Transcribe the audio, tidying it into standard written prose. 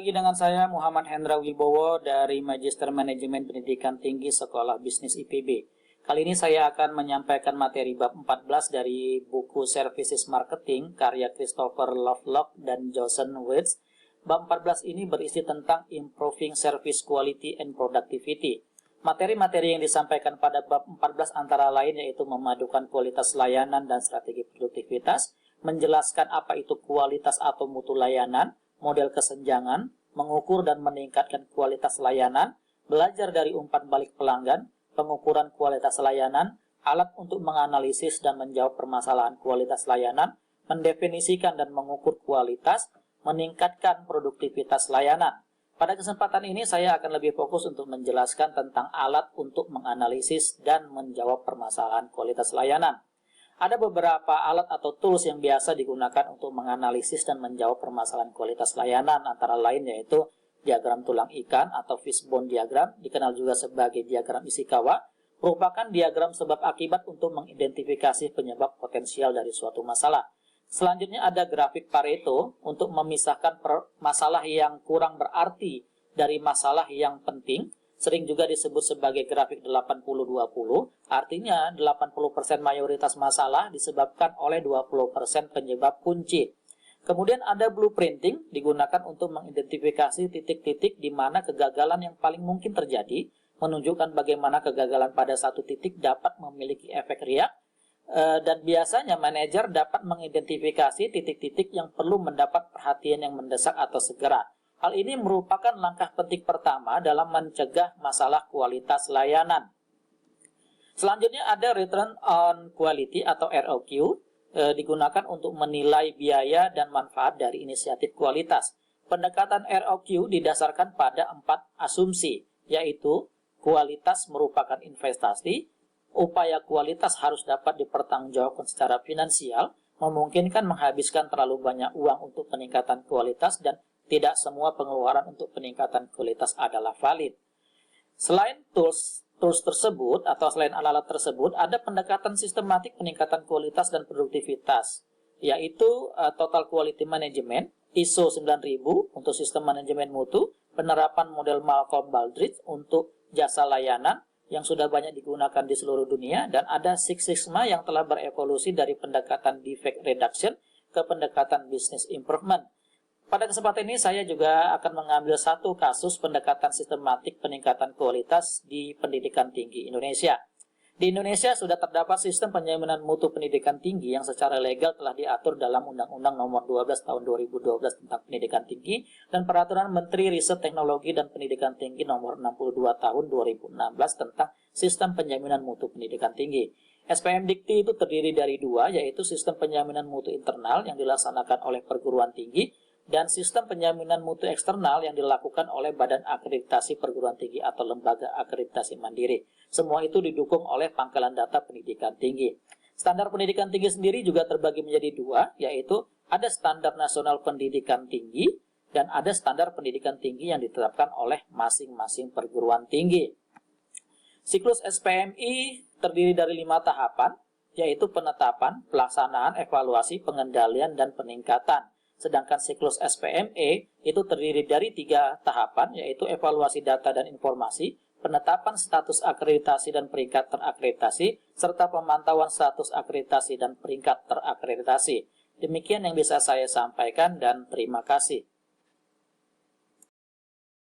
lagi dengan saya Muhammad Hendra Wibowo dari Magister Manajemen Pendidikan Tinggi Sekolah Bisnis IPB. Kali ini saya akan menyampaikan materi bab 14 dari buku Services Marketing karya Christopher Lovelock dan Jason Weitz. Bab 14 ini berisi tentang Improving Service Quality and Productivity. Materi-materi yang disampaikan pada bab 14 antara lain yaitu memadukan kualitas layanan dan strategi produktivitas, menjelaskan apa itu kualitas atau mutu layanan, model kesenjangan, mengukur dan meningkatkan kualitas layanan, belajar dari umpan balik pelanggan, pengukuran kualitas layanan, alat untuk menganalisis dan menjawab permasalahan kualitas layanan, mendefinisikan dan mengukur kualitas, meningkatkan produktivitas layanan. Pada kesempatan ini saya akan lebih fokus untuk menjelaskan tentang alat untuk menganalisis dan menjawab permasalahan kualitas layanan. Ada beberapa alat atau tools yang biasa digunakan untuk menganalisis dan menjawab permasalahan kualitas layanan, antara lain yaitu diagram tulang ikan atau fishbone diagram, dikenal juga sebagai diagram Ishikawa, merupakan diagram sebab akibat untuk mengidentifikasi penyebab potensial dari suatu masalah. Selanjutnya ada grafik Pareto untuk memisahkan masalah yang kurang berarti dari masalah yang penting. Sering juga disebut sebagai grafik 80-20, artinya 80% mayoritas masalah disebabkan oleh 20% penyebab kunci. Kemudian ada blueprinting, digunakan untuk mengidentifikasi titik-titik di mana kegagalan yang paling mungkin terjadi, menunjukkan bagaimana kegagalan pada satu titik dapat memiliki efek riak, dan biasanya manajer dapat mengidentifikasi titik-titik yang perlu mendapat perhatian yang mendesak atau segera. Hal ini merupakan langkah penting pertama dalam mencegah masalah kualitas layanan. Selanjutnya ada Return on Quality atau ROQ, digunakan untuk menilai biaya dan manfaat dari inisiatif kualitas. Pendekatan ROQ didasarkan pada 4 asumsi, yaitu kualitas merupakan investasi, upaya kualitas harus dapat dipertanggungjawabkan secara finansial, memungkinkan menghabiskan terlalu banyak uang untuk peningkatan kualitas, dan tidak semua pengeluaran untuk peningkatan kualitas adalah valid. Selain tools tersebut atau selain alat-alat tersebut, ada pendekatan sistematik peningkatan kualitas dan produktivitas, yaitu Total Quality Management, ISO 9000 untuk sistem manajemen mutu, penerapan model Malcolm Baldrige untuk jasa layanan yang sudah banyak digunakan di seluruh dunia, dan ada Six Sigma yang telah berevolusi dari pendekatan defect reduction ke pendekatan business improvement. Pada kesempatan ini saya juga akan mengambil satu kasus pendekatan sistematik peningkatan kualitas di pendidikan tinggi Indonesia. Di Indonesia sudah terdapat sistem penjaminan mutu pendidikan tinggi yang secara legal telah diatur dalam Undang-Undang Nomor 12 Tahun 2012 tentang Pendidikan Tinggi dan Peraturan Menteri Riset Teknologi dan Pendidikan Tinggi Nomor 62 Tahun 2016 tentang Sistem Penjaminan Mutu Pendidikan Tinggi. SPM Dikti itu terdiri dari dua, yaitu sistem penjaminan mutu internal yang dilaksanakan oleh perguruan tinggi dan sistem penjaminan mutu eksternal yang dilakukan oleh Badan Akreditasi Perguruan Tinggi atau Lembaga Akreditasi Mandiri. Semua itu didukung oleh Pangkalan Data Pendidikan Tinggi. Standar pendidikan tinggi sendiri juga terbagi menjadi dua, yaitu ada Standar Nasional Pendidikan Tinggi dan ada Standar Pendidikan Tinggi yang ditetapkan oleh masing-masing perguruan tinggi. Siklus SPMI terdiri dari 5 tahapan, yaitu penetapan, pelaksanaan, evaluasi, pengendalian, dan peningkatan. Sedangkan siklus SPME itu terdiri dari 3 tahapan, yaitu evaluasi data dan informasi, penetapan status akreditasi dan peringkat terakreditasi, serta pemantauan status akreditasi dan peringkat terakreditasi. Demikian yang bisa saya sampaikan dan terima kasih.